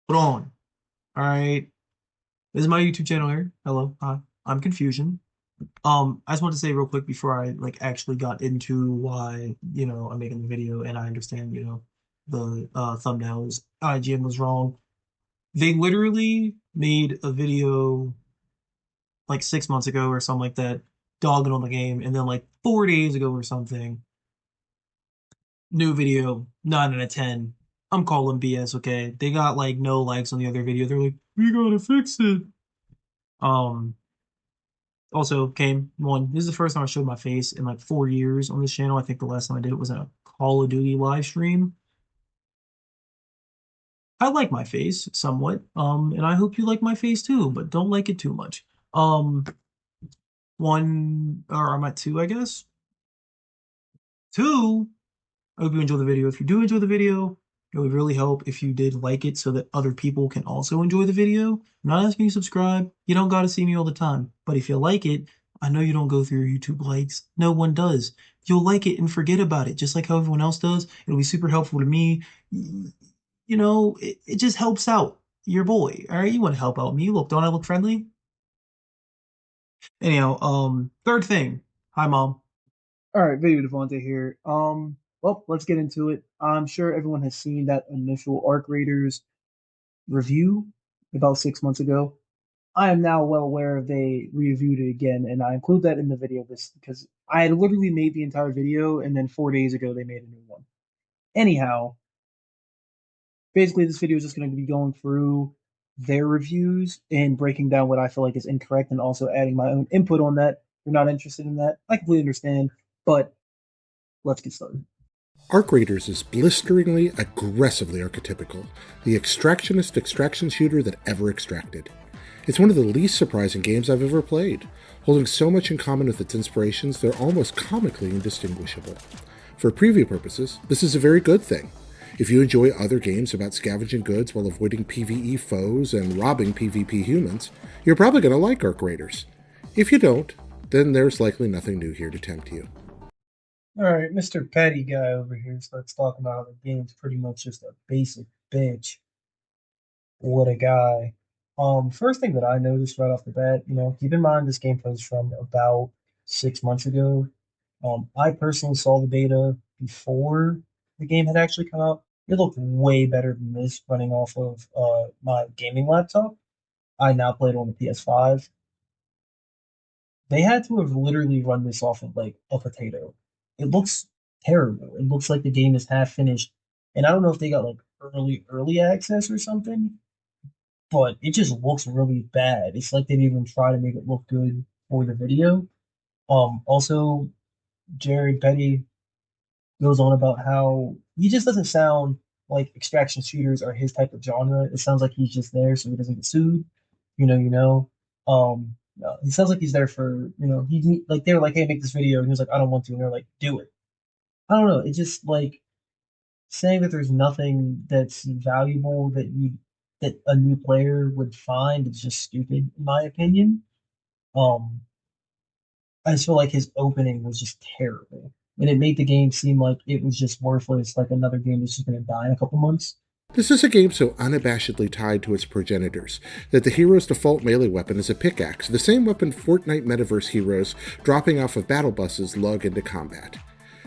Hold on. All right. This is my YouTube channel here. Hello. Hi. I'm Confusion. I just want to say real quick before I actually got into why, I'm making the video and I understand, the thumbnails. IGN was wrong. They literally made a video like 6 months ago or something like that, dogging on the game, and then like 4 days ago or something, new video, 9 out of 10. I'm calling BS, okay? They got like no likes on the other video. They're like, we gotta fix it. Um, Also came one. This is the first time I showed my face in like 4 years on this channel. I think the last time I did it was in a Call of Duty live stream. I like my face somewhat, and I hope you like my face too, but don't like it too much. One, or I'm at two, I guess. Two, I hope you enjoy the video. If you do enjoy the video, it would really help if you did like it so that other people can also enjoy the video. I'm not asking you to subscribe. You don't got to see me all the time. But if you like it, I know you don't go through your YouTube likes. No one does. You'll like it and forget about it, just like how everyone else does. It'll be super helpful to me. It just helps out your boy. All right, you want to help out me. Look, don't I look friendly? Anyhow, third thing. Hi, mom. All right, Video Devontae here. Well, let's get into it. I'm sure everyone has seen that initial Arc Raiders review about 6 months ago. I am now well aware they reviewed it again, and I include that in the video this because I had literally made the entire video, and then 4 days ago they made a new one. Anyhow, basically this video is just going to be going through their reviews and breaking down what I feel like is incorrect, and also adding my own input on that. If you're not interested in that, I completely understand, but let's get started. Arc Raiders is blisteringly, aggressively archetypical, the extractionist extraction shooter that ever extracted. It's one of the least surprising games I've ever played, holding so much in common with its inspirations they're almost comically indistinguishable. For preview purposes, this is a very good thing. If you enjoy other games about scavenging goods while avoiding PvE foes and robbing PvP humans, you're probably going to like Arc Raiders. If you don't, then there's likely nothing new here to tempt you. All right, Mr. Petty guy over here starts talking about how the game's pretty much just a basic bitch. What a guy. First thing that I noticed right off the bat, keep in mind this gameplay is from about 6 months ago. I personally saw the beta before the game had actually come out. It looked way better than this running off of my gaming laptop. I now play it on the PS5. They had to have literally run this off of like a potato. It looks terrible. It looks like the game is half finished. And I don't know if they got like early access or something, but it just looks really bad. It's like they didn't even try to make it look good for the video. Also, Jared Petty goes on about how he just doesn't sound like extraction shooters are his type of genre. It sounds like he's just there so he doesn't get sued. He sounds like he's there for, he like they were like, hey, make this video, and he was like, I don't want to, and they're like, do it. I don't know. It's just like saying that there's nothing that's valuable that a new player would find is just stupid, in my opinion. Um, I just feel like his opening was just terrible, and it made the game seem like it was just worthless, like another game that's just going to die in a couple months. This is a game so unabashedly tied to its progenitors that the hero's default melee weapon is a pickaxe, the same weapon Fortnite metaverse heroes dropping off of battle buses lug into combat.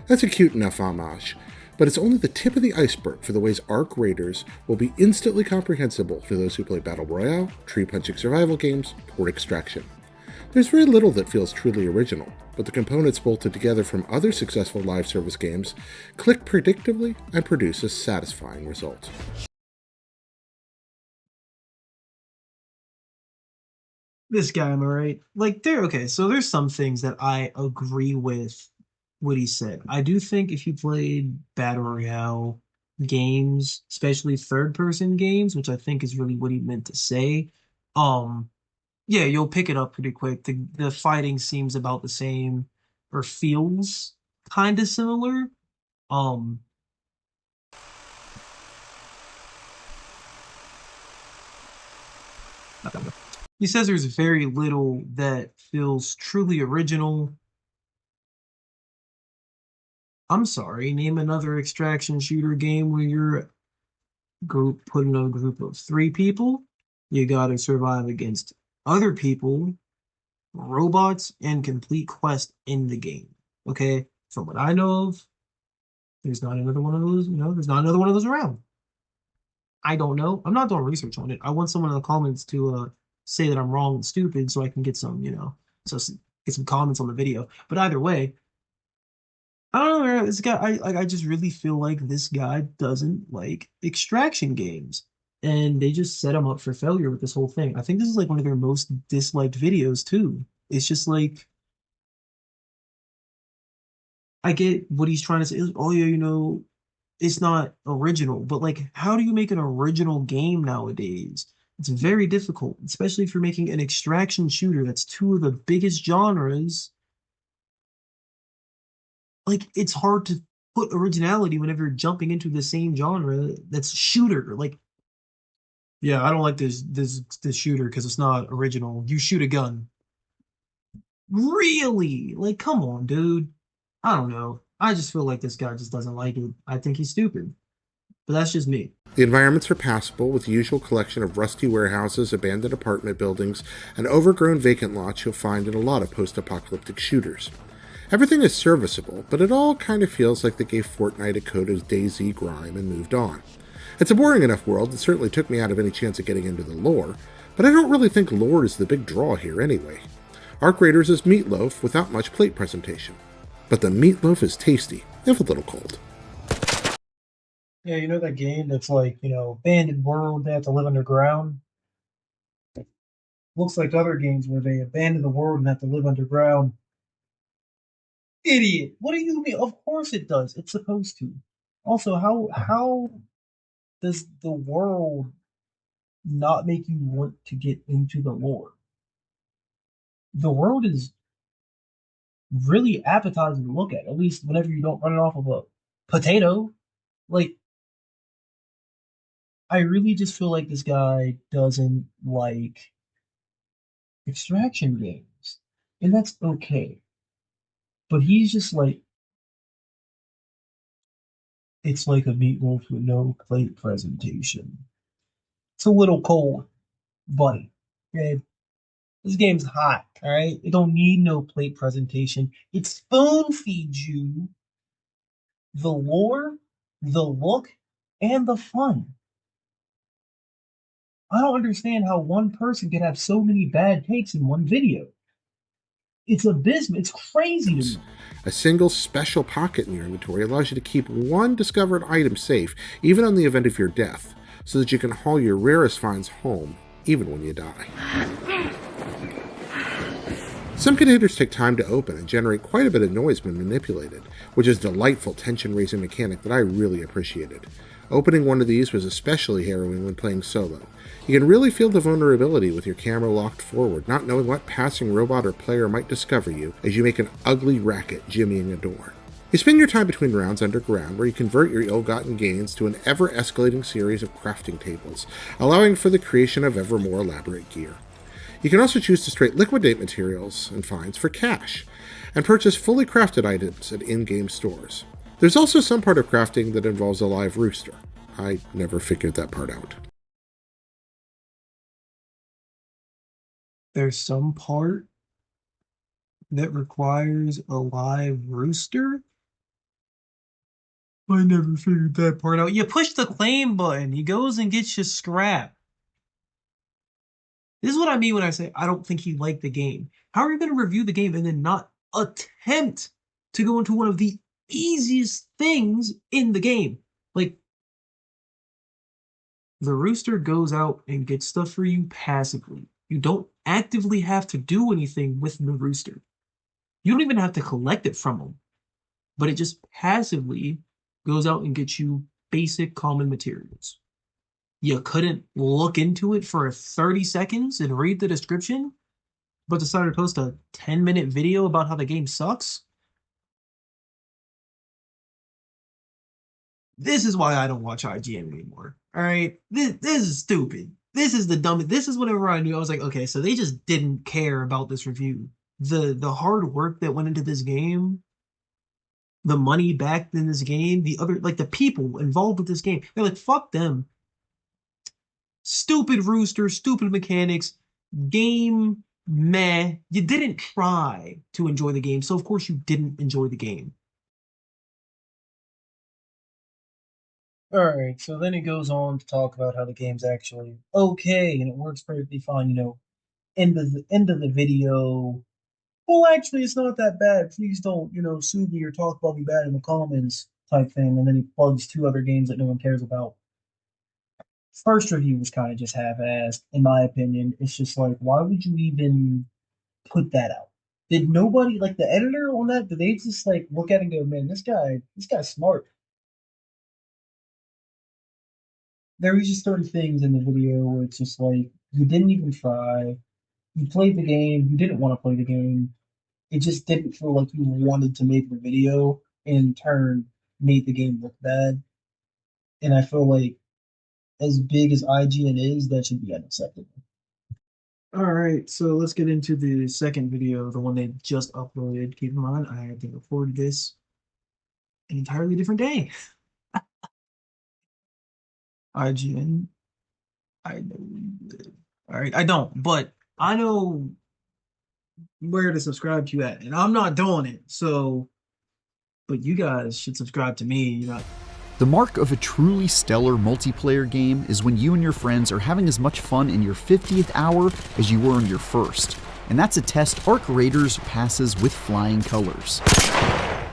That's a cute enough homage, but it's only the tip of the iceberg for the ways Arc Raiders will be instantly comprehensible for those who play Battle Royale, tree-punching survival games, or Extraction. There's very little that feels truly original, but the components bolted together from other successful live service games click predictably and produce a satisfying result. This guy, am I right? Like, okay. So there's some things that I agree with what he said. I do think if you played Battle Royale games, especially third person games, which I think is really what he meant to say, um, yeah, you'll pick it up pretty quick. The fighting seems about the same or feels kind of similar. Um, he says there's very little that feels truly original. I'm sorry, name another extraction shooter game where you're put in a group of three people. You gotta survive against other people, robots, and complete quest in the game. Okay? From what I know of, there's not another one of those, there's not another one of those around. I don't know. I'm not doing research on it. I want someone in the comments to say that I'm wrong and stupid so I can get some, so get some comments on the video. But either way, I don't know, man. This guy, I just really feel like this guy doesn't like extraction games, and they just set him up for failure with this whole thing. I think this is like one of their most disliked videos too. It's just like I get what he's trying to say. Oh yeah, it's not original, but like, how do you make an original game nowadays? It's very difficult, especially if you're making an extraction shooter. That's two of the biggest genres. Like, it's hard to put originality whenever you're jumping into the same genre that's shooter. Like, yeah, I don't like this shooter because it's not original. You shoot a gun. Really? Like, come on, dude. I don't know. I just feel like this guy just doesn't like it. I think he's stupid. But that's just me. The environments are passable, with the usual collection of rusty warehouses, abandoned apartment buildings, and overgrown vacant lots you'll find in a lot of post apocalyptic shooters. Everything is serviceable, but it all kind of feels like they gave Fortnite a coat of DayZ grime and moved on. It's a boring enough world that certainly took me out of any chance of getting into the lore, but I don't really think lore is the big draw here anyway. Arc Raiders is meatloaf without much plate presentation. But the meatloaf is tasty, if a little cold. Yeah, you know that game that's like, abandoned world, they have to live underground? Looks like other games where they abandon the world and have to live underground. Idiot. What do you mean? Of course it does. It's supposed to. Also, how does the world not make you want to get into the lore? The world is really appetizing to look at least whenever you don't run it off of a potato. Like, I really just feel like this guy doesn't like extraction games. And that's okay. But he's just like, it's like a meatloaf with no plate presentation. It's a little cold, buddy. Okay? This game's hot, all right? It don't need no plate presentation. It spoon feeds you the lore, the look, and the fun. I don't understand how one person can have so many bad takes in one video. It's abysmal. It's crazy to me. A single special pocket in your inventory allows you to keep one discovered item safe, even on the event of your death, so that you can haul your rarest finds home, even when you die. Some containers take time to open and generate quite a bit of noise when manipulated, which is a delightful tension-raising mechanic that I really appreciated. Opening one of these was especially harrowing when playing solo. You can really feel the vulnerability with your camera locked forward, not knowing what passing robot or player might discover you as you make an ugly racket jimmying a door. You spend your time between rounds underground, where you convert your ill-gotten gains to an ever-escalating series of crafting tables, allowing for the creation of ever more elaborate gear. You can also choose to straight liquidate materials and finds for cash, and purchase fully crafted items at in-game stores. There's also some part of crafting that involves a live rooster. I never figured that part out. There's some part that requires a live rooster. I never figured that part out. You push the claim button, he goes and gets you scrap. This is what I mean when I say I don't think he liked the game. How are you going to review the game and then not attempt to go into one of the easiest things in the game? Like, the rooster goes out and gets stuff for you passively. You don't actively have to do anything with the rooster. You don't even have to collect it from him, but it just passively goes out and gets you basic common materials. You couldn't look into it for 30 seconds and read the description, but decided to post a 10-minute video about how the game sucks? This is why I don't watch IGN anymore. All right? This is stupid. This is the dumbest. This is whenever I knew I was like, okay, so they just didn't care about this review. The hard work that went into this game, the money backed in this game, the other like the people involved with this game, they're like, fuck them. Stupid rooster, stupid mechanics, game meh. You didn't try to enjoy the game, so of course you didn't enjoy the game. All right, so then it goes on to talk about how the game's actually okay and it works perfectly fine. End of the video. Well, actually, it's not that bad. Please don't, sue me or talk about me bad in the comments type thing. And then he plugs two other games that no one cares about. First review was kind of just half-assed, in my opinion. It's just like, why would you even put that out? Did nobody like the editor on that? Did they just like look at it and go, man, this guy's smart? There was just certain things in the video where it's just like you didn't even try. You played the game. You didn't want to play the game. It just didn't feel like you wanted to make the video. In turn, made the game look bad. And I feel like as big as IGN is, that should be unacceptable. All right, so let's get into the second video, the one they just uploaded. Keep in mind, I had to record this an entirely different day. IGN, I know. All right, I don't, but I know where to subscribe to at, and I'm not doing it. So, but you guys should subscribe to me. The mark of a truly stellar multiplayer game is when you and your friends are having as much fun in your 50th hour as you were in your first. And that's a test Arc Raiders passes with flying colors.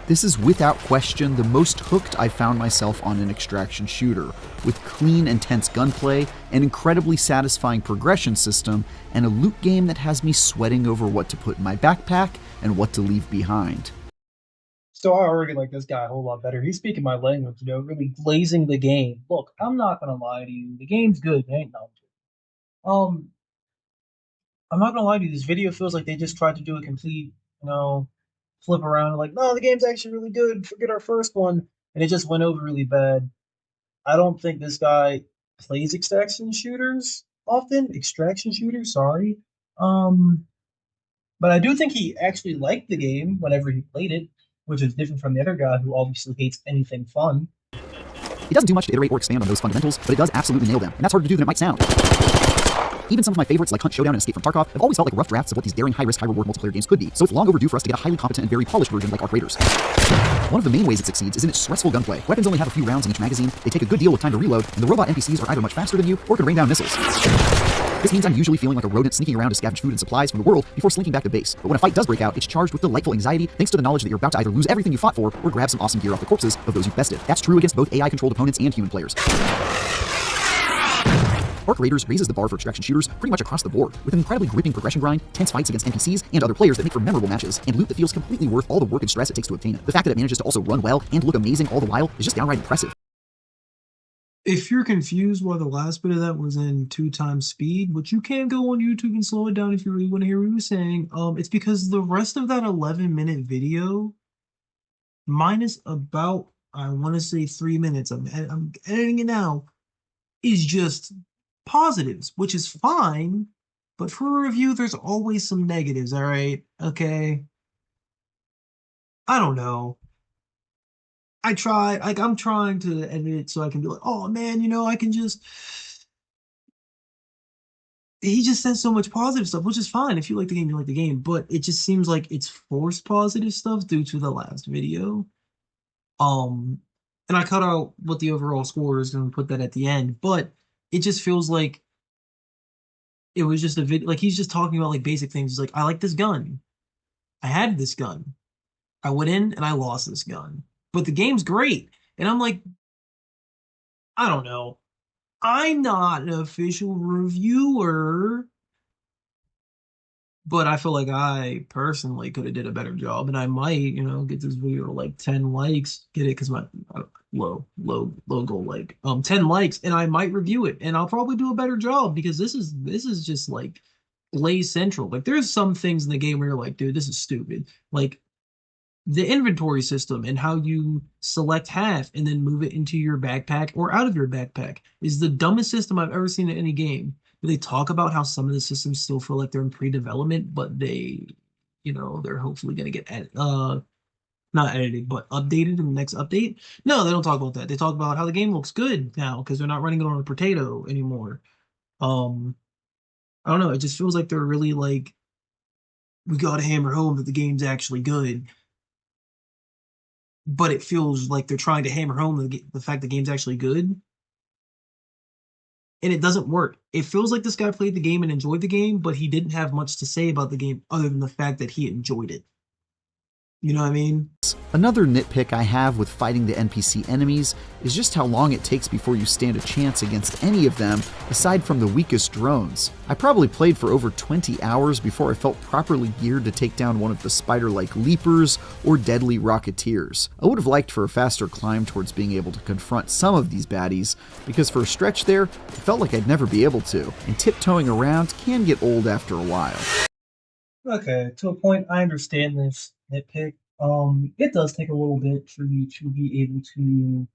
This is without question the most hooked I found myself on an extraction shooter, with clean, intense gunplay, an incredibly satisfying progression system, and a loot game that has me sweating over what to put in my backpack and what to leave behind. So I already like this guy a whole lot better. He's speaking my language, really glazing the game. Look, I'm not gonna lie to you. The game's good. It ain't not good. I'm not gonna lie to you. This video feels like they just tried to do a complete, flip around. Like, no, the game's actually really good. Forget our first one, and it just went over really bad. I don't think this guy plays extraction shooters often. Extraction shooters, sorry. Um, but I do think he actually liked the game whenever he played it, which is different from the other guy who obviously hates anything fun. It doesn't do much to iterate or expand on those fundamentals, but it does absolutely nail them, and that's harder to do than it might sound. Even some of my favorites like Hunt Showdown and Escape from Tarkov have always felt like rough drafts of what these daring, high-risk, high-reward multiplayer games could be, so it's long overdue for us to get a highly competent and very polished version like Arc Raiders. One of the main ways it succeeds is in its stressful gunplay. Weapons only have a few rounds in each magazine, they take a good deal with time to reload, and the robot NPCs are either much faster than you or can rain down missiles. This means I'm usually feeling like a rodent sneaking around to scavenge food and supplies from the world before slinking back to base. But when a fight does break out, it's charged with delightful anxiety thanks to the knowledge that you're about to either lose everything you fought for or grab some awesome gear off the corpses of those you've bested. That's true against both AI-controlled opponents and human players. Arc Raiders raises the bar for extraction shooters pretty much across the board, with an incredibly gripping progression grind, tense fights against NPCs and other players that make for memorable matches, and loot that feels completely worth all the work and stress it takes to obtain it. The fact that it manages to also run well and look amazing all the while is just downright impressive. If you're confused why the last bit of that was in 2 times speed, which you can go on YouTube and slow it down if you really want to hear what he was saying, it's because the rest of that 11-minute video, minus about, I want to say 3 minutes, I'm editing it now, is just positives, which is fine. But for a review, there's always some negatives, all right? Okay. I don't know. I'm trying to edit it so I can be like, oh man, I can just. He just says so much positive stuff, which is fine. If you like the game, you like the game. But it just seems like it's forced positive stuff due to the last video. Um, and I cut out what the overall score is and put that at the end. But it just feels like it was just a video. Like he's just talking about like basic things. He's like, I like this gun. I had this gun. I went in and I lost this gun. But the game's great. And I'm like, I don't know. I'm not an official reviewer, but I feel like I personally could have did a better job, and I might, get this video to like 10 likes, get it because my low goal like 10 likes, and I might review it, and I'll probably do a better job because this is just like Blaze Central. Like there's some things in the game where you're like, dude, this is stupid. Like the inventory system and how you select half and then move it into your backpack or out of your backpack is the dumbest system I've ever seen in any game. But they talk about how some of the systems still feel like they're in pre-development, but they're hopefully gonna get not edited, but updated in the next update. No, they don't talk about that. They talk about how the game looks good now because they're not running it on a potato anymore. Um, I don't know. It just feels like they're really like we got to hammer home that the game's actually good, but it feels like they're trying to hammer home the fact the game's actually good, and it doesn't work. It feels like this guy played the game and enjoyed the game, but he didn't have much to say about the game other than the fact that he enjoyed it. You know what I mean? Another nitpick I have with fighting the NPC enemies is just how long it takes before you stand a chance against any of them aside from the weakest drones. I probably played for over 20 hours before I felt properly geared to take down one of the spider-like leapers or deadly rocketeers. I would have liked for a faster climb towards being able to confront some of these baddies, because for a stretch there, it felt like I'd never be able to, and tiptoeing around can get old after a while. Okay, to a point, I understand this nitpick. It does take a little bit for you to be able to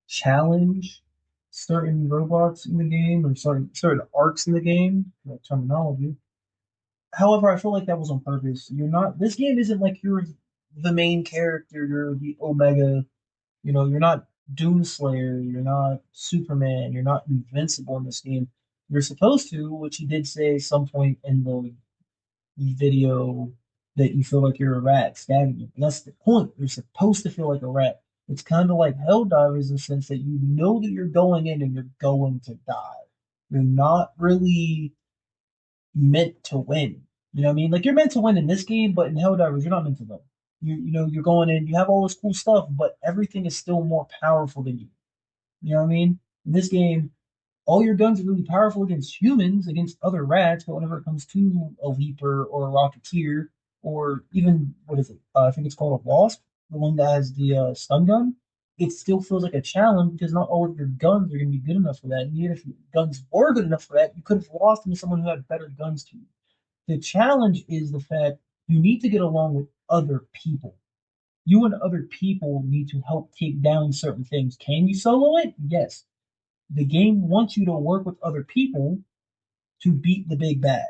challenge certain robots in the game or certain arcs in the game, like terminology. However, I feel like that was on purpose. You're not. This game isn't like you're the main character. You're the Omega. You know, you're not Doomslayer. You're not Superman. You're not invincible in this game. You're supposed to, which he did say at some point in the video, that you feel like you're a rat scavenging. And that's the point. You're supposed to feel like a rat. It's kind of like Helldivers in the sense that you know that you're going in and you're going to die. You're not really meant to win. You know what I mean? Like you're meant to win in this game, but in Helldivers, you're not meant to win. You're going in, you have all this cool stuff, but everything is still more powerful than you. You know what I mean? In this game, all your guns are really powerful against humans, against other rats, but whenever it comes to a Leaper or a Rocketeer, or even, what is it? I think it's called a Wasp, the one that has the stun gun, it still feels like a challenge because not all of your guns are going to be good enough for that. And even if your guns were good enough for that, you could have lost them to someone who had better guns to you. The challenge is the fact you need to get along with other people. You and other people need to help take down certain things. Can you solo it? Yes. The game wants you to work with other people to beat the big bad.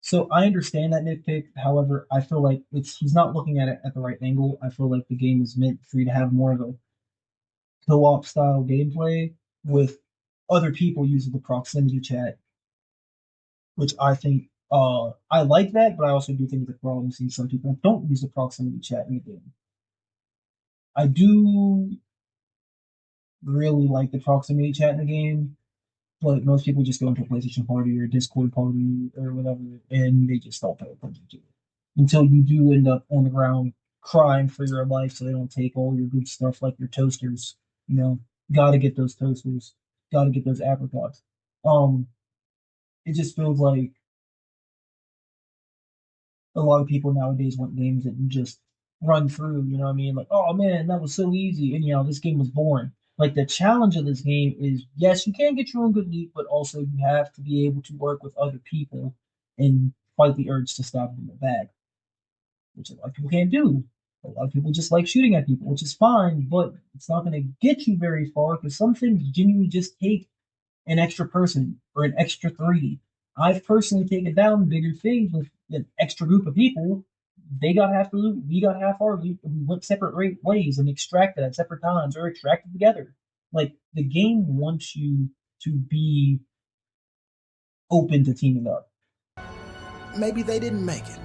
So I understand that nitpick. However, I feel like he's not looking at it at the right angle. I feel like the game is meant for you to have more of a co-op style gameplay with other people using the proximity chat, which I think I like that, but I also do think it's a problem seeing some people don't use the proximity chat in the game. I do really like the proximity chat in the game, but most people just go into a PlayStation party or Discord party or whatever, and they just don't pay attention to it until you do end up on the ground crying for your life, so they don't take all your good stuff like your toasters. You know, got to get those toasters, got to get those apricots. Um, it just feels like a lot of people nowadays want games that you just run through. You know what I mean? Like, oh man, that was so easy, and this game was boring. Like the challenge of this game is, yes, you can get your own good loot, but also you have to be able to work with other people and fight the urge to stab them in the back, which a lot of people can't do. A lot of people just like shooting at people, which is fine, but it's not going to get you very far because some things genuinely just take an extra person or an extra three. I've personally taken down bigger things with an extra group of people. They got half the loot, we got half our loot, and we went separate ways and extracted at separate times or extracted together. Like the game wants you to be open to teaming up. Maybe they didn't make it.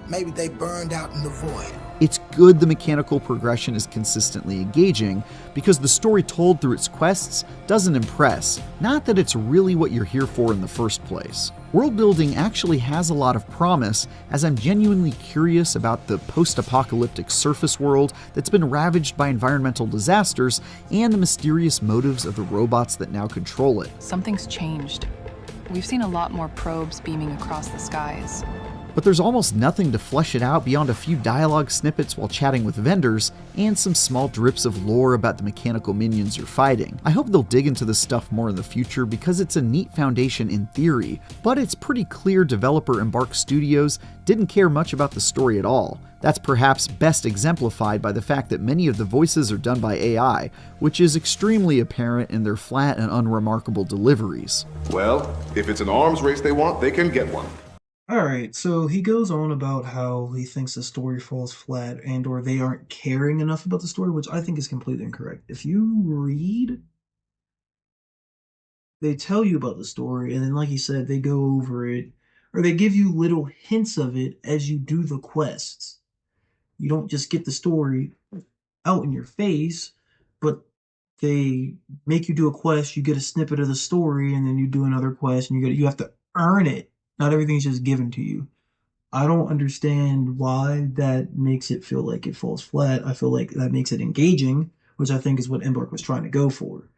Maybe they burned out in the void. It's good the mechanical progression is consistently engaging, because the story told through its quests doesn't impress, not that it's really what you're here for in the first place. World building actually has a lot of promise, as I'm genuinely curious about the post-apocalyptic surface world that's been ravaged by environmental disasters and the mysterious motives of the robots that now control it. Something's changed. We've seen a lot more probes beaming across the skies. But there's almost nothing to flesh it out beyond a few dialogue snippets while chatting with vendors, and some small drips of lore about the mechanical minions you're fighting. I hope they'll dig into this stuff more in the future because it's a neat foundation in theory, but it's pretty clear developer Embark Studios didn't care much about the story at all. That's perhaps best exemplified by the fact that many of the voices are done by AI, which is extremely apparent in their flat and unremarkable deliveries. Well, if it's an arms race they want, they can get one. Alright, so he goes on about how he thinks the story falls flat and or they aren't caring enough about the story, which I think is completely incorrect. If you read they tell you about the story, and then, like you said, they go over it, or they give you little hints of it as you do the quests. You don't just get the story out in your face, but they make you do a quest, you get a snippet of the story, and then you do another quest, and you have to earn it. Not everything's just given to you. I don't understand why that makes it feel like it falls flat. I feel like that makes it engaging, which I think is what Embark was trying to go for.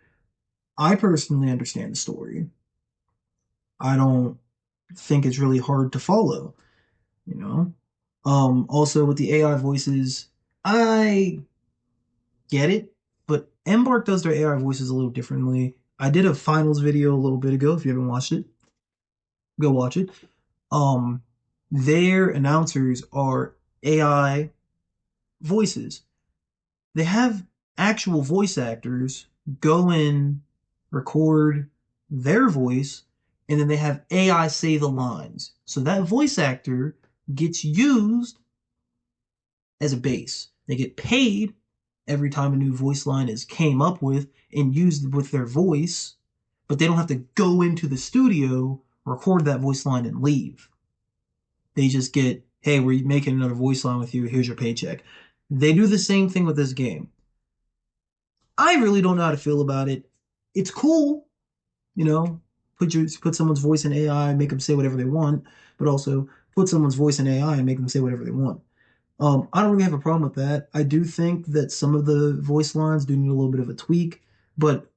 I personally understand the story. I don't think it's really hard to follow, you know? Also with the AI voices, I get it, but Embark does their AI voices a little differently. I did a finals video a little bit ago. If you haven't watched it, go watch it. Um, their announcers are AI voices. They have actual voice actors go in, record their voice, and then they have AI say the lines. So that voice actor gets used as a base. They get paid every time a new voice line is came up with and used with their voice, but they don't have to go into the studio, record that voice line, and leave. They just get, hey, we're making another voice line with you. Here's your paycheck. They do the same thing with this game. I really don't know how to feel about it. It's cool, you know, put someone's voice in AI, make them say whatever they want, but also put someone's voice in AI and make them say whatever they want. I don't really have a problem with that. I do think that some of the voice lines do need a little bit of a tweak, but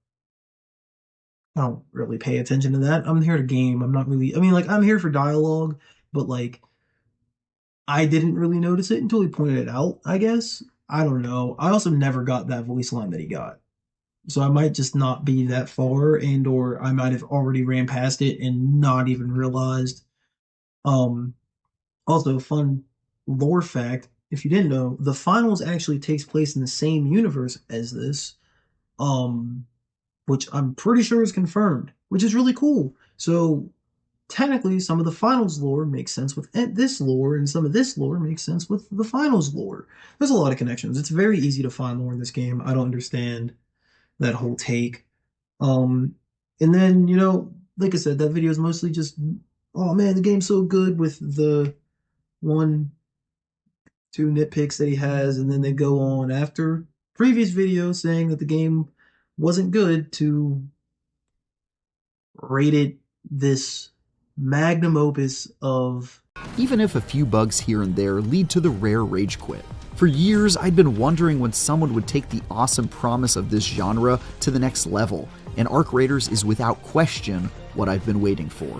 I don't really pay attention to that. I'm here to game. I'm not really, I mean, like, I'm here for dialogue, but like, I didn't really notice it until he pointed it out, I guess. I don't know. I also never got that voice line that he got. So I might just not be that far, and or I might have already ran past it and not even realized. Um, Also, fun lore fact, if you didn't know, the finals actually takes place in the same universe as this, um, which I'm pretty sure is confirmed, which is really cool. So technically, some of the finals lore makes sense with this lore, and some of this lore makes sense with the finals lore. There's a lot of connections. It's very easy to find lore in this game. I don't understand that whole take. Um, and then, like I said, that video is mostly just, oh man, the game's so good with the one, two nitpicks that he has, and then they go on after previous videos saying that the game wasn't good to rate it this magnum opus of. Even if a few bugs here and there lead to the rare rage quit. For years, I'd been wondering when someone would take the awesome promise of this genre to the next level, and Arc Raiders is without question what I've been waiting for.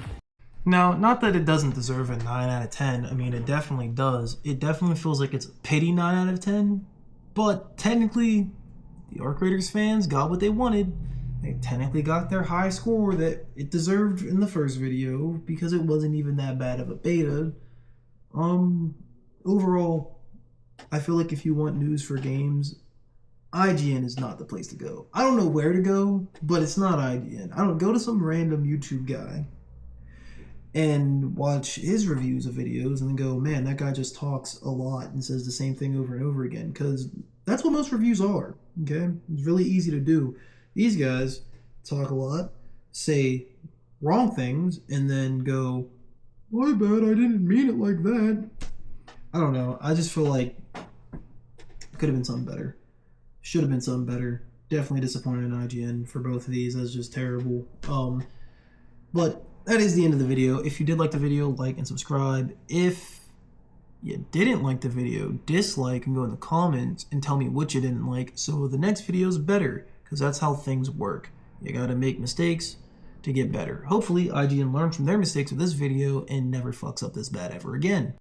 Now, not that it doesn't deserve a 9 out of 10. I mean, it definitely does. It definitely feels like it's a pity 9 out of 10. But technically, the Arc Raiders fans got what they wanted. They technically got their high score that it deserved in the first video because it wasn't even that bad of a beta. Overall, I feel like if you want news for games, IGN is not the place to go. I don't know where to go, but it's not IGN. I don't go to some random YouTube guy and watch his reviews of videos and then go, man, that guy just talks a lot and says the same thing over and over again, because that's what most reviews are, okay? It's really easy to do. These guys talk a lot, say wrong things, and then go, my bad, I didn't mean it like that. I don't know. I just feel like it could have been something better. Should have been something better. Definitely disappointed in IGN for both of these. That's just terrible. But that is the end of the video. If you did like the video, like and subscribe. If you didn't like the video, dislike and go in the comments and tell me what you didn't like so the next video is better, because that's how things work. You gotta make mistakes to get better. Hopefully IGN learned from their mistakes with this video and never fucks up this bad ever again.